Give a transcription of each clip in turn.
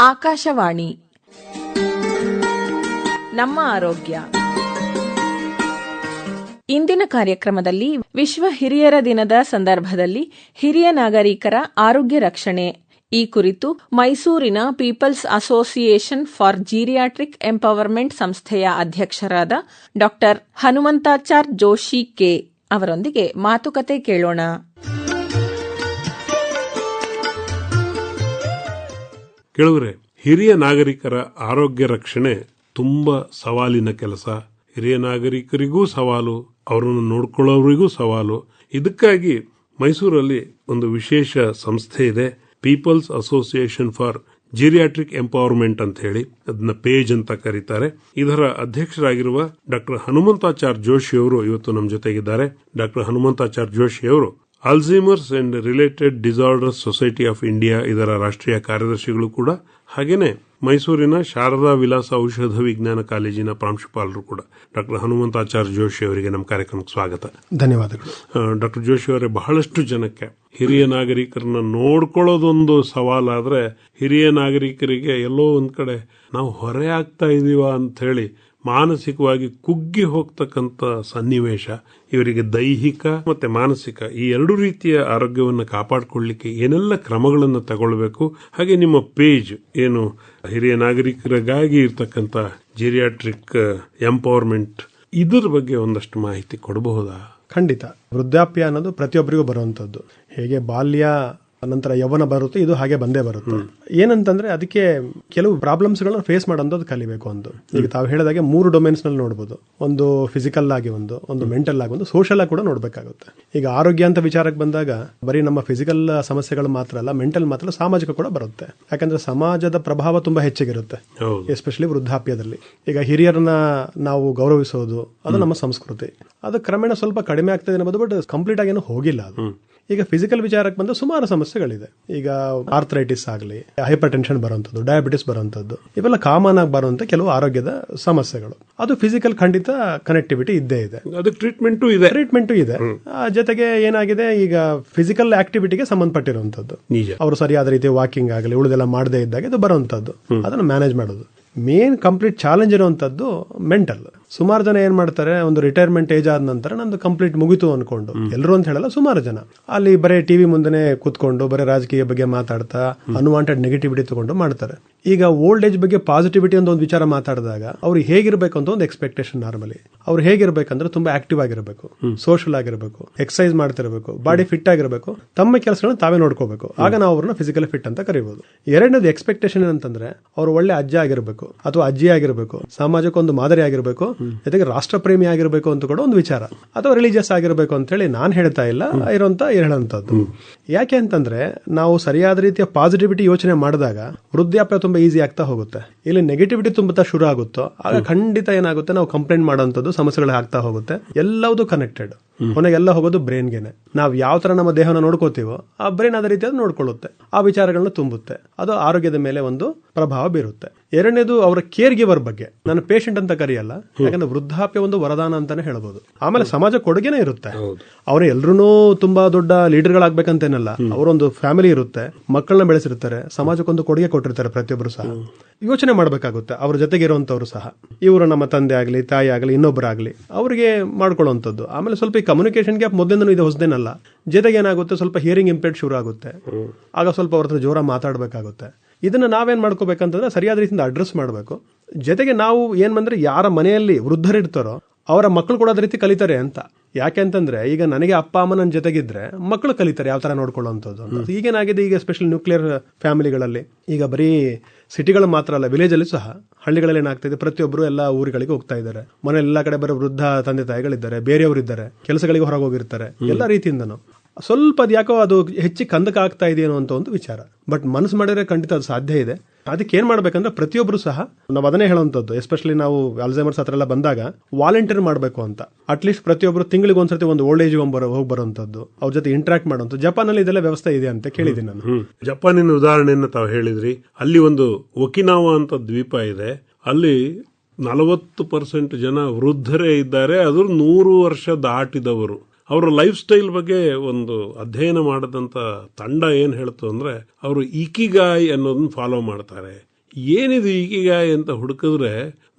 ಆಕಾಶವಾಣಿ ನಮ್ಮ ಆರೋಗ್ಯ. ಇಂದಿನ ಕಾರ್ಯಕ್ರಮದಲ್ಲಿ ವಿಶ್ವ ಹಿರಿಯರ ದಿನದ ಸಂದರ್ಭದಲ್ಲಿ ಹಿರಿಯ ನಾಗರಿಕರ ಆರೋಗ್ಯ ರಕ್ಷಣೆ ಈ ಕುರಿತು ಮೈಸೂರಿನ people's association for geriatric empowerment ಸಂಸ್ಥೆಯ ಅಧ್ಯಕ್ಷರಾದ ಡಾ ಹನುಮಂತಾಚಾರ್ ಜೋಶಿ ಕೆ ಅವರೊಂದಿಗೆ ಮಾತುಕತೆ ಕೇಳೋಣ. ಕೇಳುವರೆ, ಹಿರಿಯ ನಾಗರಿಕರ ಆರೋಗ್ಯ ರಕ್ಷಣೆ ತುಂಬಾ ಸವಾಲಿನ ಕೆಲಸ. ಹಿರಿಯ ನಾಗರಿಕರಿಗೂ ಸವಾಲು, ಅವರನ್ನು ನೋಡ್ಕೊಳ್ಳೋರಿಗೂ ಸವಾಲು. ಇದಕ್ಕಾಗಿ ಮೈಸೂರಲ್ಲಿ ಒಂದು ವಿಶೇಷ ಸಂಸ್ಥೆ ಇದೆ, people's association for geriatric empowerment ಅಂತ ಹೇಳಿ, ಅದನ್ನ ಪೇಜ್ ಅಂತ ಕರೀತಾರೆ. ಇದರ ಅಧ್ಯಕ್ಷರಾಗಿರುವ ಡಾಕ್ಟರ್ ಹನುಮಂತಾಚಾರ್ ಜೋಶಿ ಅವರು ಇವತ್ತು ನಮ್ಮ ಜೊತೆಗಿದ್ದಾರೆ. ಡಾಕ್ಟರ್ ಹನುಮಂತಾಚಾರ್ ಜೋಶಿ ಅವರು Alzheimer's and related disorders society of India ಇದರ ರಾಷ್ಟ್ರೀಯ ಕಾರ್ಯದರ್ಶಿಗಳು ಕೂಡ, ಹಾಗೇನೆ ಮೈಸೂರಿನ ಶಾರದಾ ವಿಲಾಸ ಔಷಧ ವಿಜ್ಞಾನ ಕಾಲೇಜಿನ ಪ್ರಾಂಶುಪಾಲರು ಕೂಡ. ಡಾಕ್ಟರ್ ಹನುಮಂತಾಚಾರ್ಯ ಜೋಶಿ ಅವರಿಗೆ ನಮ್ಮ ಕಾರ್ಯಕ್ರಮಕ್ಕೆ ಸ್ವಾಗತ. ಧನ್ಯವಾದಗಳು. ಡಾಕ್ಟರ್ ಜೋಶಿ ಅವರೇ, ಬಹಳಷ್ಟು ಜನಕ್ಕೆ ಹಿರಿಯ ನಾಗರಿಕರನ್ನ ನೋಡ್ಕೊಳ್ಳೋದೊಂದು ಸವಾಲಾದ್ರೆ, ಹಿರಿಯ ನಾಗರಿಕರಿಗೆ ಎಲ್ಲೋ ಒಂದ್ ಕಡೆ ನಾವು ಹೊರೆ ಆಗ್ತಾ ಇದೀವ ಅಂತ ಹೇಳಿ ಮಾನಸಿಕವಾಗಿ ಕುಗ್ಗಿ ಹೋಗ್ತಕ್ಕಂಥ ಸನ್ನಿವೇಶ. ಇವರಿಗೆ ದೈಹಿಕ ಮತ್ತೆ ಮಾನಸಿಕ ಈ ಎರಡು ರೀತಿಯ ಆರೋಗ್ಯವನ್ನು ಕಾಪಾಡಿಕೊಳ್ಳಲಿಕ್ಕೆ ಏನೆಲ್ಲ ಕ್ರಮಗಳನ್ನು ತಗೊಳ್ಬೇಕು, ಹಾಗೆ ನಿಮ್ಮ ಪೇಜ್ ಏನು ಹಿರಿಯ ನಾಗರಿಕರಿಗಾಗಿ ಇರ್ತಕ್ಕಂಥ ಜೀರಿಯಾಟ್ರಿಕ್ ಎಂಪವರ್ಮೆಂಟ್, ಇದರ ಬಗ್ಗೆ ಒಂದಷ್ಟು ಮಾಹಿತಿ ಕೊಡಬಹುದಾ? ಖಂಡಿತ. ವೃದ್ಧಾಪ್ಯ ಅನ್ನೋದು ಪ್ರತಿಯೊಬ್ಬರಿಗೂ ಬರುವಂತದ್ದು. ಹೇಗೆ ಬಾಲ್ಯ ನಂತರ ಯೌವನ ಬರುತ್ತೆ, ಇದು ಹಾಗೆ ಬಂದೇ ಬರುತ್ತೆ. ಏನಂತಂದ್ರೆ ಅದಕ್ಕೆ ಕೆಲವು ಪ್ರಾಬ್ಲಮ್ಸ್ ಗಳನ್ನ ಫೇಸ್ ಮಾಡೋದು ಕಲಿಬೇಕು. ಈಗ ತಾವು ಹೇಳಿದಾಗೆ 3 ಡೊಮೇನ್ಸ್ ನಲ್ಲಿ ನೋಡಬಹುದು. ಒಂದು ಫಿಸಿಕಲ್ ಆಗಿ, ಒಂದು ಮೆಂಟಲ್ ಆಗಿ, ಒಂದು ಸೋಷಿಯಲ್ ಆಗಿ ಕೂಡ ನೋಡ್ಬೇಕಾಗುತ್ತೆ. ಈಗ ಆರೋಗ್ಯ ಅಂತ ವಿಚಾರಕ್ಕೆ ಬಂದಾಗ ಬರೀ ನಮ್ಮ ಫಿಸಿಕಲ್ ಸಮಸ್ಯೆಗಳು ಮಾತ್ರ ಅಲ್ಲ, ಮೆಂಟಲ್ ಮಾತ್ರ, ಸಾಮಾಜಿಕ ಕೂಡ ಬರುತ್ತೆ. ಯಾಕಂದ್ರೆ ಸಮಾಜದ ಪ್ರಭಾವ ತುಂಬಾ ಹೆಚ್ಚಿಗಿರುತ್ತೆ, ಎಸ್ಪೆಷಲಿ ವೃದ್ಧಾಪ್ಯದಲ್ಲಿ. ಈಗ ಹಿರಿಯರನ್ನ ನಾವು ಗೌರವಿಸೋದು ಅದು ನಮ್ಮ ಸಂಸ್ಕೃತಿ. ಅದು ಕ್ರಮೇಣ ಸ್ವಲ್ಪ ಕಡಿಮೆ ಆಗ್ತದೆ ಅನ್ನಬಹುದು, ಬಟ್ ಕಂಪ್ಲೀಟ್ ಆಗಿ ಏನೂ ಹೋಗಿಲ್ಲ ಅದು. ಈಗ ಫಿಸಿಕಲ್ ವಿಚಾರಕ್ಕೆ ಬಂದ ಸುಮಾರು ಸಮಸ್ಯೆಗಳಿದೆ. ಈಗ ಆರ್ಥರೈಟಿಸ್ ಆಗಲಿ, ಹೈಪರ್ ಟೆನ್ಷನ್ ಬರುವಂತದ್ದು, ಡಯಾಬಿಟಿಸ್ ಬರುವಂತದ್ದು, ಇವೆಲ್ಲ ಕಾಮನ್ ಆಗಿ ಬರುವಂತ ಕೆಲವು ಆರೋಗ್ಯದ ಸಮಸ್ಯೆಗಳು. ಅದು ಫಿಸಿಕಲ್ ಖಂಡಿತ ಕನೆಕ್ಟಿವಿಟಿ ಇದ್ದೇ ಇದೆ, ಅದಕ್ಕೆ ಟ್ರೀಟ್ಮೆಂಟು ಇದೆ. ಜೊತೆಗೆ ಏನಾಗಿದೆ, ಈಗ ಫಿಸಿಕಲ್ ಆಕ್ಟಿವಿಟಿಗೆ ಸಂಬಂಧಪಟ್ಟಿರುವಂತದ್ದು, ಅವರು ಸರಿಯಾದ ರೀತಿ ವಾಕಿಂಗ್ ಆಗಲಿ ಉಳಿದೆಲ್ಲ ಮಾಡದೇ ಇದ್ದಾಗ ಇದು ಬರುವಂತದ್ದು, ಅದನ್ನು ಮ್ಯಾನೇಜ್ ಮಾಡೋದು. ಮೇನ್ ಕಂಪ್ಲೀಟ್ ಚಾಲೆಂಜ್ ಇರುವಂತದ್ದು ಮೆಂಟಲ್. ಸುಮಾರು ಜನ ಏನ್ ಮಾಡ್ತಾರೆ, ಒಂದು ರಿಟೈರ್ಮೆಂಟ್ ಏಜ್ ಆದ ನಂತರ ನಂದು ಕಂಪ್ಲೀಟ್ ಮುಗಿತು ಅನ್ಕೊಂಡು, ಎಲ್ಲರೂ ಅಂತ ಹೇಳಲ್ಲ, ಸುಮಾರು ಜನ ಅಲ್ಲಿ ಬರೀ ಟಿವಿ ಮುಂದೆನೆ ಕೂತ್ಕೊಂಡು ಬರೀ ರಾಜಕೀಯ ಬಗ್ಗೆ ಮಾತಾಡ್ತಾ ಅನ್ವಾಂಟೆಡ್ ನೆಗೆಟಿವಿಟಿ ತಗೊಂಡು ಮಾಡ್ತಾರೆ. ಈಗ ಓಲ್ಡ್ ಏಜ್ ಬಗ್ಗೆ ಪಾಸಿಟಿವಿಟಿ ಅಂತ ಒಂದು ವಿಚಾರ ಮಾತಾಡಿದಾಗ ಅವ್ರು ಹೇಗಿರ್ಬೇಕು ಅಂತ ಒಂದು ಎಕ್ಸ್ಪೆಕ್ಟೇಷನ್. ನಾರ್ಮಲಿ ಅವ್ರು ಹೇಗಿರ್ಬೇಕಂದ್ರೆ ತುಂಬಾ ಆಕ್ಟಿವ್ ಆಗಿರಬೇಕು, ಸೋಷಿಯಲ್ ಆಗಿರಬೇಕು, ಎಕ್ಸರ್ಸೈಸ್ ಮಾಡ್ತಿರಬೇಕು, ಬಾಡಿ ಫಿಟ್ ಆಗಿರಬೇಕು, ತಮ್ಮ ಕೆಲಸಗಳನ್ನ ತಾವೇ ನೋಡ್ಕೋಬೇಕು. ಆಗ ನಾವು ಅವ್ರನ್ನ ಫಿಸಿಕಲ್ ಫಿಟ್ ಅಂತ ಕರೀಬಹುದು. ಎರಡನೇದು ಎಕ್ಸ್ಪೆಕ್ಟೇಷನ್ ಏನಂತಂದ್ರೆ, ಅವ್ರು ಒಳ್ಳೆ ಅಜ್ಜ ಆಗಿರಬೇಕು ಅಥವಾ ಅಜ್ಜಿ ಆಗಿರಬೇಕು, ಸಮಾಜಕ್ಕೆ ಒಂದು ಮಾದರಿ ಆಗಿರಬೇಕು, ಜೊತೆಗೆ ರಾಷ್ಟ್ರ ಪ್ರೇಮಿ ಆಗಿರಬೇಕು ಅಂತ ಕೂಡ ಒಂದು ವಿಚಾರ, ಅಥವಾ ರಿಲಿಜಿಯಸ್ ಆಗಿರಬೇಕು ಅಂತ ಹೇಳಿ ನಾನು ಹೇಳ್ತಾ ಇಲ್ಲ, ಹೇಳುವಂತದ್ದು. ಯಾಕೆ ಅಂತಂದ್ರೆ, ನಾವು ಸರಿಯಾದ ರೀತಿಯ ಪಾಸಿಟಿವಿಟಿ ಯೋಚನೆ ಮಾಡಿದಾಗ ವೃದ್ಧಾಪ್ಯ ತುಂಬಾ ಈಸಿ ಆಗ್ತಾ ಹೋಗುತ್ತೆ. ಇಲ್ಲಿ ನೆಗೆಟಿವಿಟಿ ತುಂಬಾ ಶುರು ಆಗುತ್ತೋ ಆಗ ಖಂಡಿತ ಏನಾಗುತ್ತೆ, ನಾವು ಕಂಪ್ಲೇಂಟ್ ಮಾಡುವಂತದ್ದು ಸಮಸ್ಯೆಗಳು ಆಗ್ತಾ ಹೋಗುತ್ತೆ. ಎಲ್ಲವೂ ಕನೆಕ್ಟೆಡ್. ಕೊನೆಗೆಲ್ಲ ಹೋಗೋದು ಬ್ರೈನ್ಗೆನೆ. ನಾವು ಯಾವ ತರ ನಮ್ಮ ದೇಹನ ನೋಡ್ಕೋತೀವೋ ಆ ಬ್ರೈನ್ ಅದೇ ರೀತಿಯಾಗಿ ನೋಡ್ಕೊಳ್ಳುತ್ತೆ, ಆ ವಿಚಾರಗಳನ್ನ ತುಂಬುತ್ತೆ, ಅದು ಆರೋಗ್ಯದ ಮೇಲೆ ಒಂದು ಪ್ರಭಾವ ಬೀರುತ್ತೆ. ಎರಡನೇದು ಅವರ ಕೇರ್ ಗಿವರ್ ಬಗ್ಗೆ. ನಾನು ಪೇಷಂಟ್ ಅಂತ ಕರೆಯಲ್ಲ, ಯಾಕಂದ್ರೆ ವೃದ್ಧಾಪ್ಯ ಒಂದು ವರದಾನ ಅಂತಾನೆ ಹೇಳ್ಬೋದು. ಆಮೇಲೆ ಸಮಾಜ ಕೊಡುಗೆನೇ ಇರುತ್ತೆ. ಅವರು ಎಲ್ರೂ ತುಂಬಾ ದೊಡ್ಡ ಲೀಡರ್ಗಳಾಗ್ಬೇಕಂತೇನಲ್ಲ, ಅವರೊಂದು ಫ್ಯಾಮಿಲಿ ಇರುತ್ತೆ, ಮಕ್ಕಳನ್ನ ಬೆಳೆಸಿರ್ತಾರೆ, ಸಮಾಜಕ್ಕೊಂದು ಕೊಡುಗೆ ಕೊಟ್ಟಿರ್ತಾರೆ. ಪ್ರತಿಯೊಬ್ಬರು ಸಹ ಯೋಚನೆ ಮಾಡಬೇಕಾಗುತ್ತೆ, ಅವ್ರ ಜೊತೆಗೆ ಇರುವಂತವ್ರು ಸಹ. ಇವರು ನಮ್ಮ ತಂದೆ ಆಗಲಿ, ತಾಯಿ ಆಗಲಿ, ಇನ್ನೊಬ್ಬರಾಗ್ಲಿ, ಅವರಿಗೆ ಮಾಡ್ಕೊಳ್ಳುವಂಥದ್ದು. ಆಮೇಲೆ ಸ್ವಲ್ಪ ಈ ಕಮ್ಯುನಿಕೇಶನ್ ಗ್ಯಾಪ್ ಮೊದಲಿಂದನೂ ಇದೆ, ಹೊಸದೇನಲ್ಲ. ಜೊತೆಗೆ ಏನಾಗುತ್ತೆ, ಸ್ವಲ್ಪ ಹಿಯರಿಂಗ್ ಇಂಪೇರ್ಡ್ ಶುರು ಆಗುತ್ತೆ, ಆಗ ಸ್ವಲ್ಪ ಅವ್ರ ಹತ್ರ ಜೋರ ಮಾತಾಡಬೇಕಾಗುತ್ತೆ. ಇದನ್ನ ನಾವೇನ್ ಮಾಡ್ಕೋಬೇಕಂತಂದ್ರೆ ಸರಿಯಾದ ರೀತಿಯಿಂದ ಅಡ್ರೆಸ್ ಮಾಡಬೇಕು. ಜೊತೆಗೆ ನಾವು ಏನ್ ಬಂದ್ರೆ, ಯಾರ ಮನೆಯಲ್ಲಿ ವೃದ್ಧರಿರ್ತಾರೋ ಅವರ ಮಕ್ಕಳು ಕೂಡ ಅದೇ ರೀತಿ ಕಲಿತಾರೆ ಅಂತ. ಯಾಕೆ ಅಂತಂದ್ರೆ, ಈಗ ನನಗೆ ಅಪ್ಪ ಅಮ್ಮ ನನ್ನ ಜೊತೆಗಿದ್ರೆ ಮಕ್ಕಳು ಕಲಿತಾರೆ ಯಾವ ತರ ನೋಡ್ಕೊಳ್ಳುವಂಥದ್ದು. ಈಗೇನಾಗಿದೆ, ಈಗ ಎಸ್ಪೆಷಲಿ ನ್ಯೂಕ್ಲಿಯರ್ ಫ್ಯಾಮಿಲಿಗಳಲ್ಲಿ, ಈಗ ಬರೀ ಸಿಟಿಗಳು ಮಾತ್ರ ಅಲ್ಲ, ವಿಲೇಜ್ ಅಲ್ಲಿ ಸಹ, ಹಳ್ಳಿಗಳಲ್ಲಿ ಏನಾಗ್ತಿದೆ, ಪ್ರತಿಯೊಬ್ಬರು ಎಲ್ಲ ಊರುಗಳಿಗೆ ಹೋಗ್ತಾ ಇದ್ದಾರೆ. ಮನೆ ಎಲ್ಲ ಕಡೆ ಬರೋ ವೃದ್ಧ ತಂದೆ ತಾಯಿಗಳಿದ್ದಾರೆ, ಬೇರೆಯವರು ಇದ್ದಾರೆ, ಕೆಲಸಗಳಿಗೆ ಹೊರಗೆ ಹೋಗಿರ್ತಾರೆ, ಎಲ್ಲ ರೀತಿಯಿಂದನು. ಸ್ವಲ್ಪ ಅದು ಯಾಕೋ ಅದು ಹೆಚ್ಚಿ ಕಂದಕ ಆಗ್ತಾ ಇದೆಯೋ ಅಂತ ಒಂದು ವಿಚಾರ. ಬಟ್ ಮನಸ್ಸು ಮಾಡಿದ್ರೆ ಖಂಡಿತ ಅದು ಸಾಧ್ಯ ಇದೆ. ಅದಕ್ಕೆ ಏನ್ ಮಾಡ್ಬೇಕಂದ್ರೆ, ಪ್ರತಿಯೊಬ್ಬರು ಸಹ ನಾವು ಅದನ್ನೇ ಹೇಳುವಂಥದ್ದು, ಎಸ್ಪೆಷಲಿ ನಾವು ಅಲ್ಝೈಮರ್ಸ್ ಹತ್ರ ಎಲ್ಲ ಬಂದಾಗ ವಾಲಂಟಿಯರ್ ಮಾಡಬೇಕು ಅಂತ. ಅಟ್ಲೀಸ್ಟ್ ಪ್ರತಿಯೊಬ್ಬರು ತಿಂಗಳಿಗೆ ಒಂದ್ಸತಿ ಒಂದು ಓಲ್ಡ್ ಏಜ್ ಹೋಗಿ ಬರುವಂತದ್ದು, ಅವ್ರ ಜೊತೆ ಇಂಟ್ರಾಕ್ಟ್ ಮಾಡುವಂಥದ್ದು. ಜಪಾನಲ್ಲಿ ಇದೆಲ್ಲ ವ್ಯವಸ್ಥೆ ಇದೆ ಅಂತ ಕೇಳಿದ್ದೀನಿ ನಾನು. ಜಪಾನಿನ ಉದಾಹರಣೆಯನ್ನು ತಾವು ಹೇಳಿದ್ರಿ. ಅಲ್ಲಿ ಒಂದು ಒಕಿನಾವಾ ಅಂತ ದ್ವೀಪ ಇದೆ, ಅಲ್ಲಿ 40% ಜನ ವೃದ್ಧರೇ ಇದ್ದಾರೆ, ಅದು 100 ವರ್ಷ ದಾಟಿದವರು. ಅವರ ಲೈಫ್ ಸ್ಟೈಲ್ ಬಗ್ಗೆ ಒಂದು ಅಧ್ಯಯನ ಮಾಡದಂತ ತಂಡ ಏನ್ ಹೇಳ್ತು ಅಂದ್ರೆ ಅವರು ಇಕಿಗಾಯ್ ಅನ್ನೋದನ್ನ ಫಾಲೋ ಮಾಡ್ತಾರೆ. ಏನಿದು ಇಕಿಗಾಯ್ ಅಂತ ಹುಡುಕಿದ್ರೆ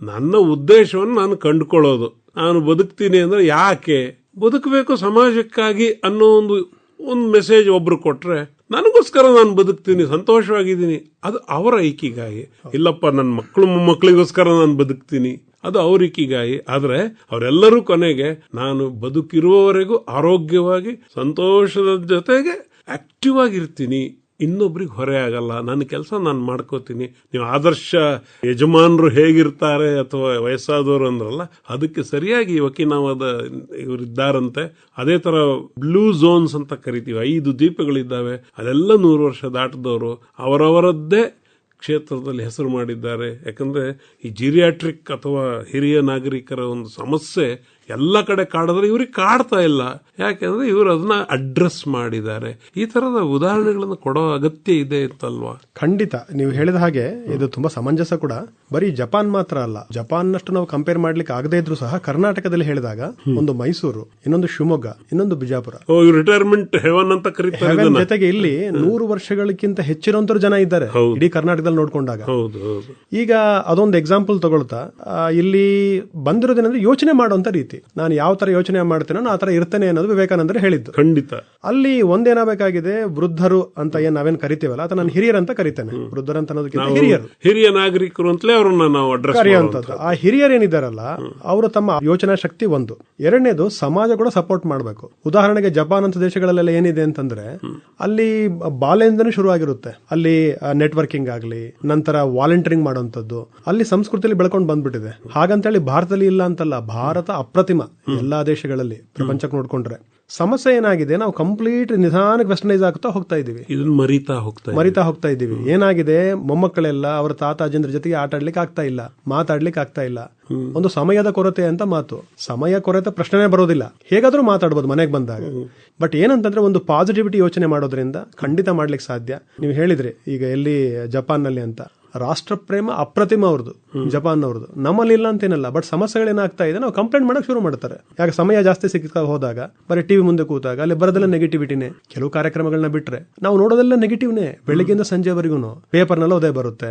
ನನ್ನ ಉದ್ದೇಶವನ್ನು ನಾನು ಕಂಡುಕೊಳ್ಳೋದು, ನಾನು ಬದುಕ್ತೀನಿ ಅಂದ್ರೆ ಯಾಕೆ ಬದುಕಬೇಕು ಸಮಾಜಕ್ಕಾಗಿ ಅನ್ನೋ ಒಂದು ಮೆಸೇಜ್ ಒಬ್ರು ಕೊಟ್ರೆ ನನಗೋಸ್ಕರ ನಾನು ಬದುಕ್ತೀನಿ, ಸಂತೋಷವಾಗಿದ್ದೀನಿ, ಅದು ಅವರ ಇಕಿಗಾಯಿ. ಇಲ್ಲಪ್ಪ ನನ್ನ ಮಕ್ಕಳು ಮೊಮ್ಮಕ್ಕಳಿಗೋಸ್ಕರ ನಾನು ಬದುಕ್ತೀನಿ, ಅದು ಅವ್ರ ಇಕಿಗಾಯಿ. ಆದ್ರೆ ಅವರೆಲ್ಲರೂ ಕೊನೆಗೆ ನಾನು ಬದುಕಿರುವವರೆಗೂ ಆರೋಗ್ಯವಾಗಿ ಸಂತೋಷದ ಜೊತೆಗೆ ಆಕ್ಟಿವ್ ಆಗಿರ್ತೀನಿ, ಇನ್ನೊಬ್ರಿಗೆ ಹೊರೆ ಆಗಲ್ಲ, ನನ್ನ ಕೆಲಸ ನಾನು ಮಾಡ್ಕೋತೀನಿ. ನೀವು ಆದರ್ಶ ಯಜಮಾನರು ಹೇಗಿರ್ತಾರೆ ಅಥವಾ ವಯಸ್ಸಾದವರು ಅಂದ್ರಲ್ಲ, ಅದಕ್ಕೆ ಸರಿಯಾಗಿ ವಕೀನಾವಾದ ಇವರಿದ್ದಾರಂತೆ. ಅದೇ ತರ ಬ್ಲೂ ಝೋನ್ಸ್ ಅಂತ ಕರಿತೀವಿ, 5 ದ್ವೀಪಗಳಿದ್ದಾವೆ, ಅದೆಲ್ಲ 100 ವರ್ಷ ದಾಟದವರು ಅವರವರದ್ದೇ ಕ್ಷೇತ್ರದಲ್ಲಿ ಹೆಸರು ಮಾಡಿದ್ದಾರೆ. ಯಾಕಂದ್ರೆ ಈ ಜಿರಿಯಾಟ್ರಿಕ್ ಅಥವಾ ಹಿರಿಯ ನಾಗರಿಕರ ಒಂದು ಸಮಸ್ಯೆ ಎಲ್ಲ ಕಡೆ ಕಾಡಿದ್ರೆ ಇವ್ರಿಗೆ ಕಾಡ್ತಾ ಇಲ್ಲ. ಯಾಕೆಂದ್ರೆ ಇವರು ಅದನ್ನ ಅಡ್ರೆಸ್ ಮಾಡಿದ್ದಾರೆ. ಈ ತರದ ಉದಾಹರಣೆಗಳನ್ನು ಕೊಡೋ ಅಗತ್ಯ ಇದೆ ಅಂತಲ್ವಾ? ಖಂಡಿತ ನೀವು ಹೇಳಿದ ಹಾಗೆ ಇದು ತುಂಬಾ ಸಮಂಜಸ ಕೂಡ. ಬರೀ ಜಪಾನ್ ಮಾತ್ರ ಅಲ್ಲ, ಜಪಾನ್ನಷ್ಟು ನಾವು ಕಂಪೇರ್ ಮಾಡ್ಲಿಕ್ಕೆ ಆಗದೇ ಇದ್ರು ಸಹ ಕರ್ನಾಟಕದಲ್ಲಿ ಹೇಳಿದಾಗ ಒಂದು ಮೈಸೂರು, ಇನ್ನೊಂದು ಶಿವಮೊಗ್ಗ, ಇನ್ನೊಂದು ಬಿಜಾಪುರ, ರಿಟೈರ್ಮೆಂಟ್ ಹೆವನ್ ಅಂತ ಕರೀತಾರೆ. ಜೊತೆಗೆ ಇಲ್ಲಿ 100 ವರ್ಷಗಳಕ್ಕಿಂತ ಹೆಚ್ಚಿರುವಂತರು ಜನ ಇದ್ದಾರೆ ಇಡೀ ಕರ್ನಾಟಕದಲ್ಲಿ ನೋಡ್ಕೊಂಡಾಗ. ಈಗ ಅದೊಂದು ಎಕ್ಸಾಂಪಲ್ ತಗೊಳ್ತಾ, ಇಲ್ಲಿ ಬಂದಿರೋದೇನಂದ್ರೆ ಯೋಚನೆ ಮಾಡುವಂತ ರೀತಿ. ನಾನು ಯಾವ ತರ ಯೋಚನೆ ಮಾಡ್ತೇನೋ ಆ ತರ ಇರ್ತೇನೆ ಅನ್ನೋದು ವಿವೇಕಾನಂದರು ಹೇಳಿದ್ದು. ಖಂಡಿತ. ಅಲ್ಲಿ ಒಂದೇನಾಗಬೇಕಾಗಿದೆ, ವೃದ್ಧರು ಅಂತ ಏನ್ ನಾವೇನ್ ಕರಿತೀವಲ್ಲ, ಅಥವಾ ನಾನು ಹಿರಿಯರ್ ಅಂತ ಕರಿತೇನೆ. ವೃದ್ಧರು ಅಂತ ಅನ್ನೋದಕ್ಕಿಂತ ಹಿರಿಯ ನಾಗರಿಕರು ಅಂತಲೇ ಅವ್ರನ್ನ ನಾವು ಅಡ್ರೆಸ್ ಕರೆಯುವಂತದ್ದು. ಆ ಹಿರಿಯರ್ ಏನಿದಾರಲ್ಲ, ಅವರು ತಮ್ಮ ಯೋಚನಾ ಶಕ್ತಿ ಒಂದು. ಎರಡನೇದು, ಸಮಾಜ ಕೂಡ ಸಪೋರ್ಟ್ ಮಾಡಬೇಕು. ಉದಾಹರಣೆಗೆ ಜಪಾನ್ ಅಂತ ದೇಶಗಳಲ್ಲೆಲ್ಲ ಏನಿದೆ ಅಂತಂದ್ರೆ, ಅಲ್ಲಿ ಬಾಲ್ಯದಿಂದನೇ ಶುರುವಾಗಿರುತ್ತೆ. ಅಲ್ಲಿ ನೆಟ್ವರ್ಕಿಂಗ್ ಆಗ್ಲಿ, ನಂತರ ವಾಲಂಟಿಯರಿಂಗ್ ಮಾಡುವಂತದ್ದು ಅಲ್ಲಿ ಸಂಸ್ಕೃತಿಯಲ್ಲಿ ಬೆಳ್ಕೊಂಡು ಬಂದ್ಬಿಟ್ಟಿದೆ. ಹಾಗಂತೇಳಿ ಭಾರತದಲ್ಲಿ ಇಲ್ಲ ಅಂತಲ್ಲ, ಭಾರತ ಅಪ್ರತಿಮ ಎಲ್ಲಾ ದೇಶಗಳಲ್ಲಿ ಪ್ರಪಂಚಕ್ಕೆ ನೋಡ್ಕೊಂಡ್ರೆ. ಸಮಸ್ಯೆ ಏನಾಗಿದೆ, ನಾವು ಕಂಪ್ಲೀಟ್ ನಿಧಾನಕ್ಕೆ ವೆಸ್ಟರ್ನೈಸ್ ಆಗ್ತಾ ಹೋಗ್ತಾ ಇದೀವಿ, ಇದನ್ನ ಮರಿತಾ ಹೋಗ್ತಾ ಇದೀವಿ. ಏನಾಗಿದೆ, ಮೊಮ್ಮಕ್ಕಳೆಲ್ಲ ಅವರ ತಾತ ಅಜ್ಜಂದ್ರ ಜೊತೆಗೆ ಆಟ ಆಡ್ಲಿಕ್ಕೆ ಆಗ್ತಾ ಇಲ್ಲ, ಮಾತಾಡ್ಲಿಕ್ಕೆ ಆಗ್ತಾ ಇಲ್ಲ. ಒಂದು ಸಮಯದ ಕೊರತೆ ಅಂತ ಮಾತು. ಸಮಯ ಕೊರತೆ ಪ್ರಶ್ನೆ ಬರೋದಿಲ್ಲ, ಹೇಗಾದ್ರೂ ಮಾತಾಡ್ಬೋದು ಮನೆಗೆ ಬಂದಾಗ. ಬಟ್ ಏನಂತಂದ್ರೆ, ಒಂದು ಪಾಸಿಟಿವಿಟಿ ಯೋಚನೆ ಮಾಡೋದ್ರಿಂದ ಖಂಡಿತ ಮಾಡ್ಲಿಕ್ಕೆ ಸಾಧ್ಯ. ನೀವು ಹೇಳಿದ್ರಿ ಈಗ ಎಲ್ಲಿ ಜಪಾನ್ ನಲ್ಲಿ ಅಂತ, ರಾಷ್ಟ್ರ ಪ್ರೇಮ ಅಪ್ರತಿಮ ಅವ್ರದ್ದು, ಜಪಾನ್ ಅವ್ರದ್ದು. ನಮ್ಮಲ್ಲಿ ಇಲ್ಲ ಅಂತೇನಲ್ಲ, ಬಟ್ ಸಮಸ್ಯೆಗಳೇನಾಗ್ತಾ ಇದೆ, ನಾವು ಕಂಪ್ಲೇಂಟ್ ಮಾಡಕ್ ಶುರು ಮಾಡ್ತಾರೆ. ಯಾಕೆ, ಸಮಯ ಜಾಸ್ತಿ ಸಿಗ್ತಾ ಹೋದಾಗ, ಬರೀ ಟಿವಿ ಮುಂದೆ ಕೂತಾಗ ಅಲ್ಲಿ ಬರೋದೆಲ್ಲ ನೆಗೆಟಿವಿಟಿನೇ. ಕೆಲವು ಕಾರ್ಯಕ್ರಮಗಳನ್ನ ಬಿಟ್ರೆ ನಾವು ನೋಡೋದೆಲ್ಲ ನೆಗೆಟಿವ್ನೇ. ಬೆಳಗ್ಗೆಯಿಂದ ಸಂಜೆವರೆಗೂ ಪೇಪರ್ನೆಲ್ಲ ಅದೇ ಬರುತ್ತೆ.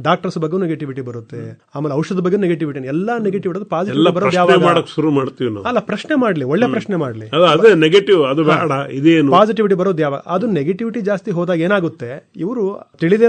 ಡಾಕ್ಟರ್ಸ್ ಬಗ್ಗೆ ನೆಗೆಟಿವಿಟಿ ಬರುತ್ತೆ, ಆಮೇಲೆ ಔಷಧ ಬಗ್ಗೆ ನೆಗೆಟಿವಿಟಿ, ಎಲ್ಲಾ ನೆಗೆಟಿವ್ ಇಡೋದು. ಪಾಸಿಟಿವ್ ಬರೋದು ಯಾವಾಗ ಶುರು ಮಾಡ್ತೀವಿ ನಾವು. ಅಲ್ಲ, ಪ್ರಶ್ನೆ ಮಾಡ್ಲಿ, ಒಳ್ಳೆ ಪ್ರಶ್ನೆ ಮಾಡ್ಲಿ. ನೆಗೆಟಿವ್ ಅದು ಬೇಡ, ಇದೇನು ಪಾಸಿಟಿವಿಟಿ ಬರೋದು ಯಾವಾಗ? ಅದು ನೆಗೆಟಿವಿಟಿ ಜಾಸ್ತಿ ಹೋದಾಗ ಏನಾಗುತ್ತೆ, ಇವರು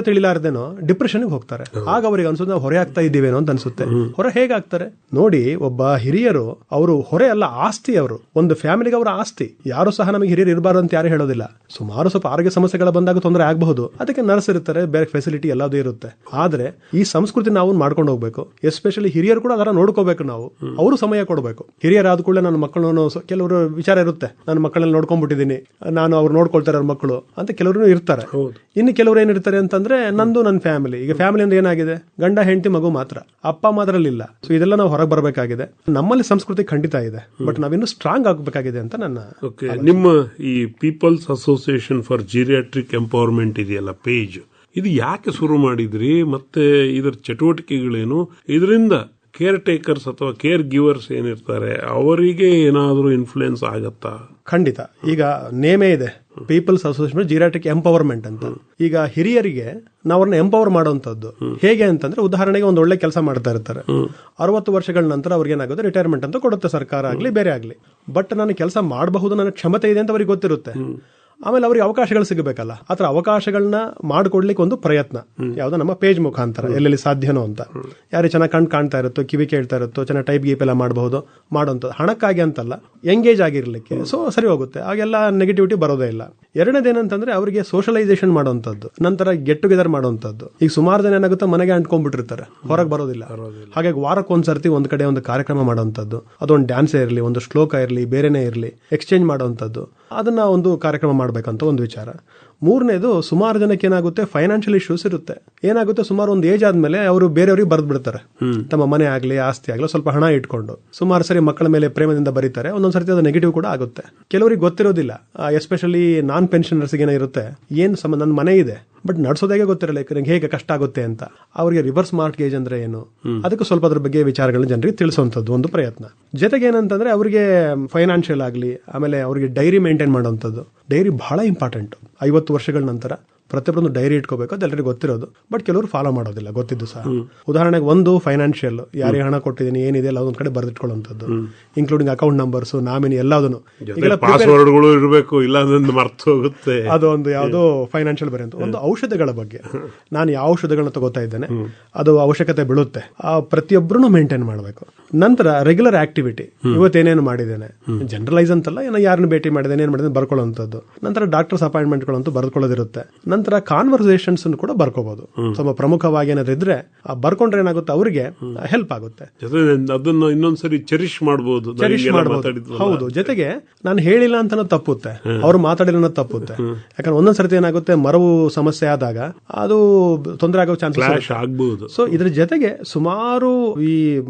ತಿಳಿಲಾರ್ದೇನೋ ಡಿಪ್ರೆಷನ್ ಹೋಗ್ತಾರೆ. ಆಗ ಅವರಿಗೆ ಅನ್ಸುತ್ತೆ ನಾವು ಹೊರೆ ಆಗ್ತಾ ಇದ್ದೀವೇನೋ ಅಂತ ಅನ್ಸುತ್ತೆ. ಹೊರೆ ಹೇಗಾಗ್ತಾರೆ ನೋಡಿ, ಒಬ್ಬ ಹಿರಿಯರು ಅವರು ಹೊರೆ ಅಲ್ಲ, ಆಸ್ತಿ. ಅವರು ಒಂದು ಫ್ಯಾಮಿಲಿಗೆ ಅವರ ಆಸ್ತಿ. ಯಾರು ಸಹ ನಮಗೆ ಹಿರಿಯರು ಇರಬಾರ್ದು ಅಂತ ಯಾರು ಹೇಳೋದಿಲ್ಲ. ಸುಮಾರು ಸ್ವಲ್ಪ ಆರೋಗ್ಯ ಸಮಸ್ಯೆಗಳ ಬಂದಾಗ ತೊಂದರೆ ಆಗಬಹುದು, ಅದಕ್ಕೆ ನರ್ಸ್ ಇರ್ತಾರೆ, ಬೇರೆ ಫೆಸಿಲಿಟಿ ಎಲ್ಲದೂ ಇರುತ್ತೆ. ಆದ್ರೆ ಈ ಸಂಸ್ಕೃತಿ ನಾವು ಮಾಡ್ಕೊಂಡು ಹೋಗ್ಬೇಕು. ಎಸ್ಪೆಷಲಿ ಹಿರಿಯರು ಕೂಡ ಅದರ ನೋಡ್ಕೋಬೇಕು. ನಾವು ಅವರು ಸಮಯ ಕೊಡಬೇಕು. ಹಿರಿಯರಾದ ಕೂಡಲೇ ನನ್ನ ಮಕ್ಕಳನ್ನು, ಕೆಲವರು ವಿಚಾರ ಇರುತ್ತೆ, ನನ್ನ ಮಕ್ಕಳನ್ನ ನೋಡ್ಕೊಂಡ್ಬಿಟ್ಟಿದ್ದೀನಿ, ನಾನು ಅವ್ರು ನೋಡ್ಕೊಳ್ತಾರೆ ಅವ್ರ ಮಕ್ಕಳು ಅಂತ ಕೆಲವರು ಇರ್ತಾರೆ. ಇನ್ನು ಕೆಲವರು ಏನಿರ್ತಾರೆ ಅಂತಂದ್ರೆ, ನಂದು ನನ್ನ ಫ್ಯಾಮಿಲಿ. ಈಗ ಫ್ಯಾಮಿಲಿ ಅಂದ್ರೆ ಏನಾಗಿದೆ, ಗಂಡ ಹೆಂಡತಿ ಮಗು ಮಾತ್ರ, ಅಪ್ಪ ಮಾತ್ರಲಿಲ್ಲ. ಸೊ ಇದೆಲ್ಲ ನಾವು ಹೊರಗೆ ಬರಬೇಕಾಗಿದೆ. ನಮ್ಮಲ್ಲಿ ಸಂಸ್ಕೃತಿ ಖಂಡಿತ ಇದೆ, ಬಟ್ ನಾವಿನ್ನು ಸ್ಟ್ರಾಂಗ್ ಆಗಬೇಕಾಗಿದೆ ಅಂತ ನನ್ನ. ನಿಮ್ಮ ಈ people's association for geriatric empowerment ಇದೆಯಲ್ಲ ಪೇಜ್, ಇದು ಯಾಕೆ ಶುರು ಮಾಡಿದ್ರಿ, ಮತ್ತೆ ಇದರ ಚಟುವಟಿಕೆಗಳೇನು, ಇದರಿಂದ ಕೇರ್ ಟೇಕರ್ಸ್ ಅಥವಾ ಕೇರ್ ಗಿವರ್ಸ್ ಏನಿರ್ತಾರೆ ಅವರಿಗೆ ಏನಾದರೂ ಇನ್ಫ್ಲೂಯೆನ್ಸ್ ಆಗತ್ತಾ? ಖಂಡಿತ. ಈಗ ನೇಮೇ ಇದೆ, ಪೀಪಲ್ಸ್ ಅಸೋಸಿಯೇಷನ್ ಜಿರಿಯಾಟ್ರಿಕ್ ಎಂಪವರ್ಮೆಂಟ್ ಅಂತ. ಈಗ ಹಿರಿಯರಿಗೆ ನಾವು ಅವ್ರನ್ನ ಎಂಪವರ್ ಮಾಡುವಂತದ್ದು ಹೇಗೆ ಅಂತಂದ್ರೆ, ಉದಾಹರಣೆಗೆ ಒಂದು ಒಳ್ಳೆ ಕೆಲಸ ಮಾಡ್ತಾ ಇರ್ತಾರೆ, 60 ವರ್ಷಗಳ ನಂತರ ಅವ್ರಿಗೆ ಏನಾಗುತ್ತೆ, ರಿಟೈರ್ಮೆಂಟ್ ಅಂತ ಕೊಡುತ್ತೆ ಸರ್ಕಾರ ಆಗ್ಲಿ ಬೇರೆ ಆಗ್ಲಿ. ಬಟ್ ನಾನು ಕೆಲಸ ಮಾಡಬಹುದು, ನನ್ನ ಕ್ಷಮತೆ ಇದೆ ಅಂತ ಅವ್ರಿಗೆ ಗೊತ್ತಿರುತ್ತೆ. ಆಮೇಲೆ ಅವ್ರಿಗೆ ಅವಕಾಶಗಳು ಸಿಗಬೇಕಲ್ಲ, ಆತರ ಅವಕಾಶಗಳನ್ನ ಮಾಡಿಕೊಡ್ಲಿಕ್ಕೆ ಒಂದು ಪ್ರಯತ್ನ, ಯಾವ್ದೋ ನಮ್ಮ ಪೇಜ್ ಮುಖಾಂತರ ಎಲ್ಲೆಲ್ಲಿ ಸಾಧ್ಯನೋ ಅಂತ. ಯಾರಿಗೆ ಚೆನ್ನಾಗಿ ಕಾಣ್ತಾ ಇರುತ್ತೋ, ಕಿವಿ ಕೇಳ್ತಾ ಇರುತ್ತೋ, ಚೆನ್ನಾಗಿ ಟೈಪ್ ಗೀಪ್ ಎಲ್ಲ ಮಾಡಬಹುದು, ಮಾಡೋಂಥದ್ದು ಹಣಕ್ಕಾಗಿ ಅಂತಲ್ಲ, ಎಂಗೇಜ್ ಆಗಿರ್ಲಿಕ್ಕೆ. ಸೊ ಸರಿ ಹೋಗುತ್ತೆ, ಆಗೆಲ್ಲ ನೆಗೆಟಿವಿಟಿ ಬರೋದೇ ಇಲ್ಲ. ಎರಡನೇದೇನಂತಂದ್ರೆ, ಅವರಿಗೆ ಸೋಷಲೈಸೇಷನ್ ಮಾಡುವಂತದ್ದು, ನಂತರ ಗೆಟ್ ಟುಗೆದರ್ ಮಾಡುವಂತದ್ದು. ಈಗ ಸುಮಾರು ಜನ ಏನಾಗುತ್ತೆ, ಮನೆಗೆ ಅಂಟ್ಕೊಂಡ್ಬಿಟ್ಟಿರ್ತಾರೆ, ಹೊರಗೆ ಬರೋದಿಲ್ಲ. ಹಾಗಾಗಿ ವಾರಕ್ಕೊಂದ್ಸರ್ತಿ ಒಂದ್ ಕಡೆ ಒಂದು ಕಾರ್ಯಕ್ರಮ ಮಾಡುವಂತದ್ದು, ಅದೊಂದು ಡ್ಯಾನ್ಸೇ ಇರಲಿ, ಒಂದು ಶ್ಲೋಕ ಇರಲಿ, ಬೇರೆನೇ ಇರಲಿ, ಎಕ್ಸ್ಚೇಂಜ್ ಮಾಡುವಂತದ್ದು, ಅದನ್ನ ಒಂದು ಕಾರ್ಯಕ್ರಮ ಮಾಡ್ಬೇಕಂತ ಒಂದು ವಿಚಾರ. ಮೂರನೇದು ಸುಮಾರು ಜನಕ್ಕೆ ಏನಾಗುತ್ತೆ ಫೈನಾನ್ಷಿಯಲ್ ಇಶ್ಯೂಸ್ ಇರುತ್ತೆ. ಏನಾಗುತ್ತೆ ಸುಮಾರು ಒಂದು ಏಜ್ ಆದ್ಮೇಲೆ ಅವರು ಬೇರೆಯವ್ರಿಗೆ ಬರೆದು ಬಿಡ್ತಾರೆ, ತಮ್ಮ ಮನೆ ಆಗ್ಲಿ ಆಸ್ತಿ ಆಗ್ಲಿ ಸ್ವಲ್ಪ ಹಣ ಇಟ್ಕೊಂಡು. ಸುಮಾರು ಸರಿ ಮಕ್ಕಳ ಮೇಲೆ ಪ್ರೇಮದಿಂದ ಬರೀತಾರೆ, ಒಂದೊಂದ್ಸರಿ ಅದು ನೆಗೆಟಿವ್ ಕೂಡ ಆಗುತ್ತೆ. ಕೆಲವರಿಗೆ ಗೊತ್ತಿರೋದಿಲ್ಲ, ಎಸ್ಪೆಷಲಿ ನಾನ್ ಪೆನ್ಷನರ್ಸ್ ಏನಿರುತ್ತೆ, ಏನ್ ನನ್ನ ಮನೆ ಇದೆ ಬಟ್ ನಡ್ಸೋದಾಗೆ ಗೊತ್ತಿರಲ್ಲ ಹೇಗೆ ಕಷ್ಟ ಆಗುತ್ತೆ ಅಂತ. ಅವರಿಗೆ ರಿವರ್ಸ್ ಮಾರ್ಟ್ಗೇಜ್ ಅಂದ್ರೆ ಏನು, ಅದಕ್ಕೆ ಸ್ವಲ್ಪ ಅದ್ರ ಬಗ್ಗೆ ವಿಚಾರಗಳನ್ನ ಜನರಿಗೆ ತಿಳಿಸುವಂತದ್ದು ಒಂದು ಪ್ರಯತ್ನ. ಜೊತೆಗೆ ಏನಂತಂದ್ರೆ ಅವರಿಗೆ ಫೈನಾನ್ಷಿಯಲ್ ಆಗಲಿ, ಆಮೇಲೆ ಅವರಿಗೆ ಡೈರಿ ಮೇಂಟೈನ್ ಮಾಡುವಂಥದ್ದು. ಡೈರಿ ಬಹಳ ಇಂಪಾರ್ಟೆಂಟ್. 50 ವರ್ಷಗಳ ನಂತರ ಪ್ರತಿಯೊಬ್ಬರೊಂದು ಡೈರಿ ಇಟ್ಕೋಬೇಕು, ಅದೆಲ್ಲರಿಗೂ ಗೊತ್ತಿರೋದು. ಬಟ್ ಕೆಲವರು ಫಾಲೋ ಮಾಡೋದಿಲ್ಲ, ಗೊತ್ತಿದ್ದು ಸಹ. ಉದಾಹರಣೆಗೆ ಒಂದು ಫೈನಾನ್ಷಿಯಲ್, ಯಾರಿಗೆ ಹಣ ಕೊಟ್ಟಿದ್ದೀನಿ ಏನಿದೆ ಎಲ್ಲ ಅದೊಂದ್ ಕಡೆ ಬರೆದಿಟ್ಕೊಳ್ಳುವಂಥದ್ದು, ಇನ್ಕ್ಲೂಡಿಂಗ್ ಅಕೌಂಟ್ ನಂಬರ್ಸ್, ನಾಮಿನಿ ಎಲ್ಲದನ್ನು. ಪಾಸ್ವರ್ಡ್ಗಳು ಇರಬೇಕು, ಇಲ್ಲ ಮರ್ತು ಹೋಗುತ್ತೆ. ಅದು ಒಂದು ಯಾವುದೋ ಫೈನಾನ್ಷಿಯಲ್ ಬರೆಯುವಂತ. ಒಂದು ಔಷಧಗಳ ಬಗ್ಗೆ, ನಾನು ಯಾವ ಔಷಧಗಳನ್ನ ತಗೋತಾ ಇದ್ದೇನೆ, ಅದು ಅವಶ್ಯಕತೆ ಬೀಳುತ್ತೆ, ಆ ಪ್ರತಿಯೊಬ್ಬರೂ ಮೇಂಟೈನ್ ಮಾಡಬೇಕು. ನಂತರ ರೆಗ್ಯುಲರ್ ಆಕ್ಟಿವಿಟಿ, ಇವತ್ತೇನೇನು ಮಾಡಿದ್ದೇನೆ, ಜನರಲೈಸ್ ಅಂತಲ್ಲ, ಯಾರನ್ನ ಭೇಟಿ ಮಾಡಿದ್ದೇನೆ ಏನ್ ಮಾಡಿದ್ದೇನೆ ಬರ್ಕೊಳ್ಳುವಂಥದ್ದು. ನಂತರ ಡಾಕ್ಟರ್ಸ್ ಅಪಾಯಿಂಟ್ಮೆಂಟ್ಗಳಂತೂ ಬರ್ಕೊಳ್ಳೋದಿರುತ್ತೆ. ನಂತರ ಕಾನ್ವರ್ಸೇಷನ್ಸ್ ಕೂಡ ಬರ್ಕೋಬಹುದು. ಸ್ವಲ್ಪ ಪ್ರಮುಖವಾಗಿ ಏನಾದ್ರು ಇದ್ರೆ ಬರ್ಕೊಂಡ್ರೆ ಏನಾಗುತ್ತೆ, ಅವರಿಗೆ ಹೆಲ್ಪ್ ಆಗುತ್ತೆ. ಅದನ್ನು ಇನ್ನೊಂದ್ಸರಿ ಚೆರಿಶ್ ಮಾಡಬಹುದು. ಹೌದು. ಜೊತೆಗೆ ನಾನು ಹೇಳಿಲ್ಲ ಅಂತ ತಪ್ಪುತ್ತೆ, ಅವ್ರು ಮಾತಾಡಿಲ್ಲ ಅನ್ನೋದು ತಪ್ಪುತ್ತೆ. ಯಾಕಂದ್ರೆ ಒಂದೊಂದ್ಸರ್ತಿ ಏನಾಗುತ್ತೆ, ಮರವು ಸಮಸ್ಯೆ ಆದಾಗ ಅದು ತೊಂದರೆ ಆಗೋ ಚಾನ್ಸಸ್ ಆಗಬಹುದು. ಸೊ ಇದ್ರ ಜೊತೆಗೆ ಸುಮಾರು ಈ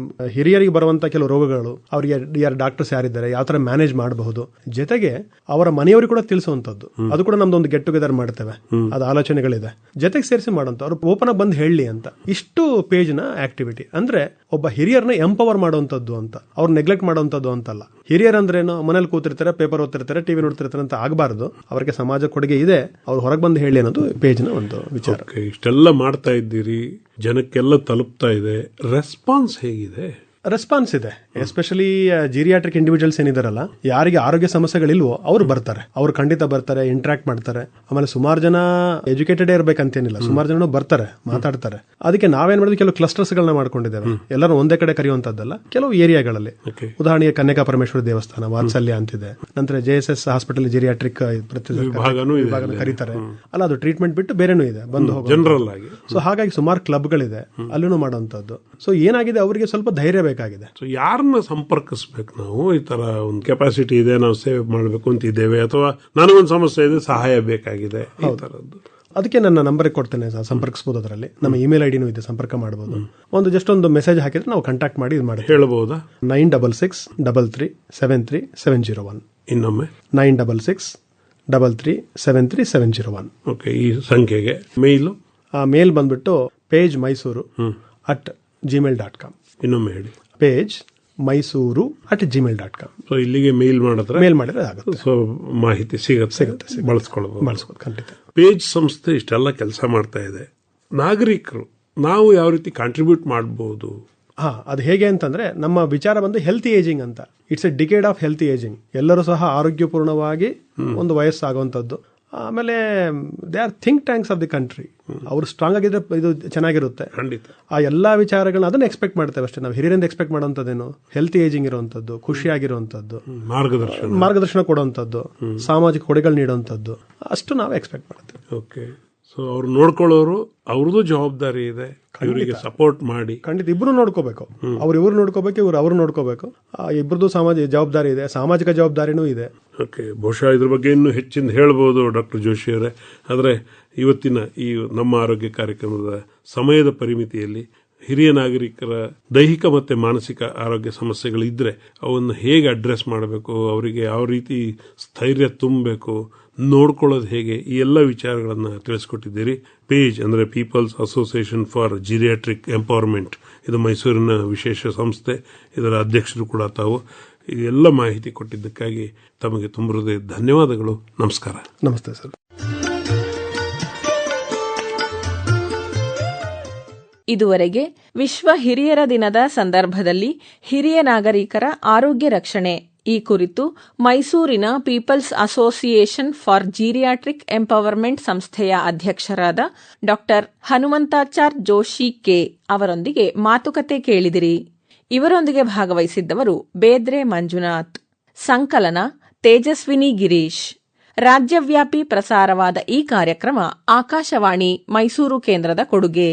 ಹಿರಿಯರಿಗೆ ಬರುವಂತ ಕೆಲವು ರೋಗಗಳು, ಅವ್ರಿಗೆ ಯಾರು ಡಾಕ್ಟರ್ಸ್ ಯಾರಿದ್ದಾರೆ, ಯಾವ ತರ ಮ್ಯಾನೇಜ್ ಮಾಡಬಹುದು, ಜೊತೆಗೆ ಅವರ ಮನೆಯವರಿಗೆ ಕೂಡ ತಿಳಿಸುವಂತದ್ದು. ಅದು ಕೂಡ ನಮ್ದೊಂದು ಗೆಟ್ ಟುಗೆದರ್ ಮಾಡ್ತೇವೆ, ಅದು ಆಲೋಚನೆಗಳಿದೆ, ಜೊತೆಗೆ ಸೇರಿಸಿ ಮಾಡುವಂತ. ಅವ್ರು ಓಪನ್ ಆಗಿ ಬಂದು ಹೇಳಿ ಅಂತ. ಇಷ್ಟು ಪೇಜ್ ನ ಆಕ್ಟಿವಿಟಿ ಅಂದ್ರೆ ಒಬ್ಬ ಹಿರಿಯರನ್ನ ಎಂಪವರ್ ಮಾಡುವಂತದ್ದು ಅಂತ, ಅವ್ರು ನೆಗ್ಲೆಕ್ಟ್ ಮಾಡುವಂತದ್ದು ಅಂತಲ್ಲ. ಹಿರಿಯರ್ ಅಂದ್ರೇನು, ಮನೇಲಿ ಕೂತಿರ್ತಾರೆ, ಪೇಪರ್ ಓದ್ತಿರ್ತಾರೆ, ಟಿವಿ ನೋಡ್ತಿರ್ತಾರೆ ಅಂತ ಆಗಬಾರ್ದು. ಅವರಿಗೆ ಸಮಾಜ ಕೊಡುಗೆ ಇದೆ, ಅವ್ರು ಹೊರಗೆ ಬಂದು ಹೇಳಿ ಅನ್ನೋದು ಪೇಜ್ ನ ಒಂದು ವಿಚಾರ. ಇಷ್ಟೆಲ್ಲ ಮಾಡ್ತಾ ಇದ್ದೀರಿ, ಜನಕ್ಕೆಲ್ಲ ತಲುಪ್ತಾ ಇದೆ, ರೆಸ್ಪಾನ್ಸ್ ಹೇಗಿದೆ? ರೆಸ್ಪಾನ್ಸ್ ಇದೆ. ಎಸ್ಪೆಷಲಿ ಜೀರಿಯಾಟ್ರಿಕ್ ಇಂಡಿವಿಜುವಲ್ಸ್ ಏನಿದಾರಲ್ಲ, ಯಾರಿಗೆ ಆರೋಗ್ಯ ಸಮಸ್ಯೆಗಳಿಲ್ವೋ ಅವ್ರು ಬರ್ತಾರೆ, ಅವ್ರು ಖಂಡಿತ ಬರ್ತಾರೆ, ಇಂಟ್ರಾಕ್ಟ್ ಮಾಡ್ತಾರೆ. ಆಮೇಲೆ ಸುಮಾರು ಜನ ಎಜುಕೇಟೆಡ್ ಇರಬೇಕಂತೇನಿಲ್ಲ, ಸುಮಾರು ಜನ ಬರ್ತಾರೆ, ಮಾತಾಡ್ತಾರೆ. ಅದಕ್ಕೆ ನಾವೇನ್ ಮಾಡಿದ್ವಿ, ಕೆಲವು ಕ್ಲಸ್ಟರ್ಸ್ ಗಳನ್ನ ಮಾಡ್ಕೊಂಡಿದ್ದೇವೆ. ಎಲ್ಲರೂ ಒಂದೇ ಕಡೆ ಕರೆಯುವಂತದ್ದಲ್ಲ, ಕೆಲವು ಏರಿಯಾಗಳಲ್ಲಿ. ಉದಾಹರಣೆಗೆ ಕನ್ಯಕಾ ಪರಮೇಶ್ವರಿ ದೇವಸ್ಥಾನ, ವಾತ್ಸಲ್ಯ ಅಂತಿದೆ. ನಂತರ JSS ಹಾಸ್ಪಿಟಲ್ ಜೀರಿಯಾಟ್ರಿಕ್ ವಿಭಾಗನ ಕರೀತಾರೆ ಅಲ್ಲ, ಅದು ಟ್ರೀಟ್ಮೆಂಟ್ ಬಿಟ್ಟು ಬೇರೆನೂ ಇದೆ, ಬಂದು ಜನರಲ್ ಆಗಿ. ಸೊ ಹಾಗಾಗಿ ಸುಮಾರು ಕ್ಲಬ್ಗಳಿದೆ, ಅಲ್ಲೂ ಮಾಡುವಂತದ್ದು. ಸೊ ಏನಾಗಿದೆ, ಅವರಿಗೆ ಸ್ವಲ್ಪ ಧೈರ್ಯ ಬೇಕಾಗಿದೆ. ಸೊ ಯಾರನ್ನ ಸಂಪರ್ಕಿಸ್ಬೇಕು ನಾವು? ಈ ತರ ಒಂದು ಕೆಪಾಸಿಟಿ ಇದೆ, ನಾವು ಸೇವ್ ಮಾಡಬೇಕು ಅಂತಿದ್ದೇವೆ, ಅಥವಾ ನನಗೊಂದು ಸಮಸ್ಯೆ ಇದೆ, ಸಹಾಯ ಬೇಕಾಗಿದೆ, ಈ ತರದ್ದು. ಅದಕ್ಕೆ ನನ್ನ ನಂಬರ್ ಕೊಡ್ತೇನೆ, ಸಂಪರ್ಕಿಸಬಹುದು. ಅದರಲ್ಲಿ ನಮ್ಮ ಇಮೇಲ್ ಐಡಿನೂ ಇದೆ, ಸಂಪರ್ಕ ಮಾಡಬಹುದು. ಒಂದು ಜಸ್ಟ್ ಒಂದು ಮೆಸೇಜ್ ಹಾಕಿದ್ರೆ ನಾವು ಕಾಂಟ್ಯಾಕ್ಟ್ ಮಾಡಿ ಇದು ಮಾಡಿ ಹೇಳಬಹುದಾ? 9663373701. ಇನ್ನೊಮ್ಮೆ 9663373701. ಓಕೆ. ಈ ಸಂಖ್ಯೆಗೆ ಮೇಲ್ ಬಂದ್ಬಿಟ್ಟು page mysuru@gmail.com. ಇನ್ನೊಮ್ಮೆ ಹೇಳಿ. page mysuru@gmail.com. ಸೊ ಇಲ್ಲಿಗೆ ಮೇಲ್ ಮಾಡಿದ್ರೆ ಆಗುತ್ತೆ. ಸೊ ಮಾಹಿತಿ ಸಿಗುತ್ತೆ, ಬಳಸ್ಕೊಳ್ಬಹುದು ಖಂಡಿತ. ಪೇಜ್ ಸಂಸ್ಥೆ ಇಷ್ಟೆಲ್ಲ ಕೆಲಸ ಮಾಡ್ತಾ ಇದೆ. ನಾಗರಿಕರು ನಾವು ಯಾವ ರೀತಿ ಕಾಂಟ್ರಿಬ್ಯೂಟ್ ಮಾಡಬಹುದು? ಅದು ಹೇಗೆ ಅಂತಂದ್ರೆ, ನಮ್ಮ ವಿಚಾರ ಬಂದು ಹೆಲ್ತಿ ಏಜಿಂಗ್ ಅಂತ. It's a decade of healthy ageing. ಎಲ್ಲರೂ ಸಹ ಆರೋಗ್ಯಪೂರ್ಣವಾಗಿ ಒಂದು ವಯಸ್ಸಾಗುವಂಥದ್ದು. ಆಮೇಲೆ they are think tanks of the country. ಅವರು ಸ್ಟ್ರಾಂಗ್ ಆಗಿದ್ರೆ ಇದು ಚೆನ್ನಾಗಿರುತ್ತೆ. ಖಂಡಿತ. ಆ ಎಲ್ಲಾ ವಿಚಾರಗಳನ್ನ ಅದನ್ನ ಎಕ್ಸ್ಪೆಕ್ಟ್ ಮಾಡ್ತೇವೆ ಅಷ್ಟೇ. ನಾವು ಹಿರಿಯರಿಂದ ಎಕ್ಸ್ಪೆಕ್ಟ್ ಮಾಡುವಂತದ್ದೇನು, ಹೆಲ್ತಿ ಏಜಿಂಗ್ ಇರುವಂತದ್ದು, ಖುಷಿಯಾಗಿರುವಂತದ್ದು, ಮಾರ್ಗದರ್ಶನ ಕೊಡುವಂತದ್ದು, ಸಾಮಾಜಿಕ ಕೊಡುಗೆಗಳು ನೀಡುವಂತದ್ದು, ಅಷ್ಟು ನಾವು ಎಕ್ಸ್ಪೆಕ್ಟ್ ಮಾಡ್ತೇವೆ. ಓಕೆ. ಸೊ ಅವ್ರು ನೋಡ್ಕೊಳ್ಳೋರು, ಅವ್ರದ್ದು ಜವಾಬ್ದಾರಿ ಇದೆ, ಇವರಿಗೆ ಸಪೋರ್ಟ್ ಮಾಡಿ. ಖಂಡಿತ ಇಬ್ರು ನೋಡ್ಕೋಬೇಕು. ಇವ್ರು ನೋಡ್ಕೋಬೇಕು, ಅವ್ರು ನೋಡ್ಕೋಬೇಕು. ಇಬ್ಬರದು ಜವಾಬ್ದಾರಿ ಇದೆ, ಸಾಮಾಜಿಕ ಜವಾಬ್ದಾರಿನೂ ಇದೆ. ಓಕೆ. ಬಹುಶಃ ಇದ್ರ ಬಗ್ಗೆ ಇನ್ನೂ ಹೆಚ್ಚಿನ ಹೇಳ್ಬೋದು ಡಾಕ್ಟರ್ ಜೋಶಿ ಅವರೇ. ಆದರೆ ಇವತ್ತಿನ ಈ ನಮ್ಮ ಆರೋಗ್ಯ ಕಾರ್ಯಕ್ರಮದ ಸಮಯದ ಪರಿಮಿತಿಯಲ್ಲಿ ಹಿರಿಯ ನಾಗರಿಕರ ದೈಹಿಕ ಮತ್ತು ಮಾನಸಿಕ ಆರೋಗ್ಯ ಸಮಸ್ಯೆಗಳು ಇದ್ರೆ ಅವನ್ನು ಹೇಗೆ ಅಡ್ರೆಸ್ ಮಾಡಬೇಕು, ಅವರಿಗೆ ಯಾವ ರೀತಿ ಸ್ಥೈರ್ಯ ತುಂಬಬೇಕು, ನೋಡ್ಕೊಳ್ಳೋದು ಹೇಗೆ, ಈ ಎಲ್ಲ ವಿಚಾರಗಳನ್ನು ತಿಳಿಸ್ಕೊಟ್ಟಿದ್ದೀರಿ. ಪೇಜ್ ಅಂದರೆ people's association for geriatric empowerment, ಇದು ಮೈಸೂರಿನ ವಿಶೇಷ ಸಂಸ್ಥೆ, ಇದರ ಅಧ್ಯಕ್ಷರು ಕೂಡ ತಾವು. ಇದೆಲ್ಲ ಮಾಹಿತಿ ಕೊಟ್ಟಿದ್ದಕ್ಕಾಗಿ ತಮಗೆ ತುಂಬ ಹೃದಯ ಧನ್ಯವಾದಗಳು. ನಮಸ್ಕಾರ. ನಮಸ್ತೆ ಸರ್. ಇದುವರೆಗೆ ವಿಶ್ವ ಹಿರಿಯರ ದಿನದ ಸಂದರ್ಭದಲ್ಲಿ ಹಿರಿಯ ನಾಗರಿಕರ ಆರೋಗ್ಯ ರಕ್ಷಣೆ ಈ ಕುರಿತು ಮೈಸೂರಿನ people's association for geriatric empowerment ಸಂಸ್ಥೆಯ ಅಧ್ಯಕ್ಷರಾದ ಡಾಕ್ಟರ್ ಹನುಮಂತಾಚಾರ್ ಜೋಶಿ ಕೆ ಅವರೊಂದಿಗೆ ಮಾತುಕತೆ ಕೇಳಿದಿರಿ. ಇವರೊಂದಿಗೆ ಭಾಗವಹಿಸಿದ್ದವರು ಬೇದ್ರೆ ಮಂಜುನಾಥ್. ಸಂಕಲನ ತೇಜಸ್ವಿನಿ ಗಿರೀಶ್. ರಾಜ್ಯವ್ಯಾಪಿ ಪ್ರಸಾರವಾದ ಈ ಕಾರ್ಯಕ್ರಮ ಆಕಾಶವಾಣಿ ಮೈಸೂರು ಕೇಂದ್ರದ ಕೊಡುಗೆ.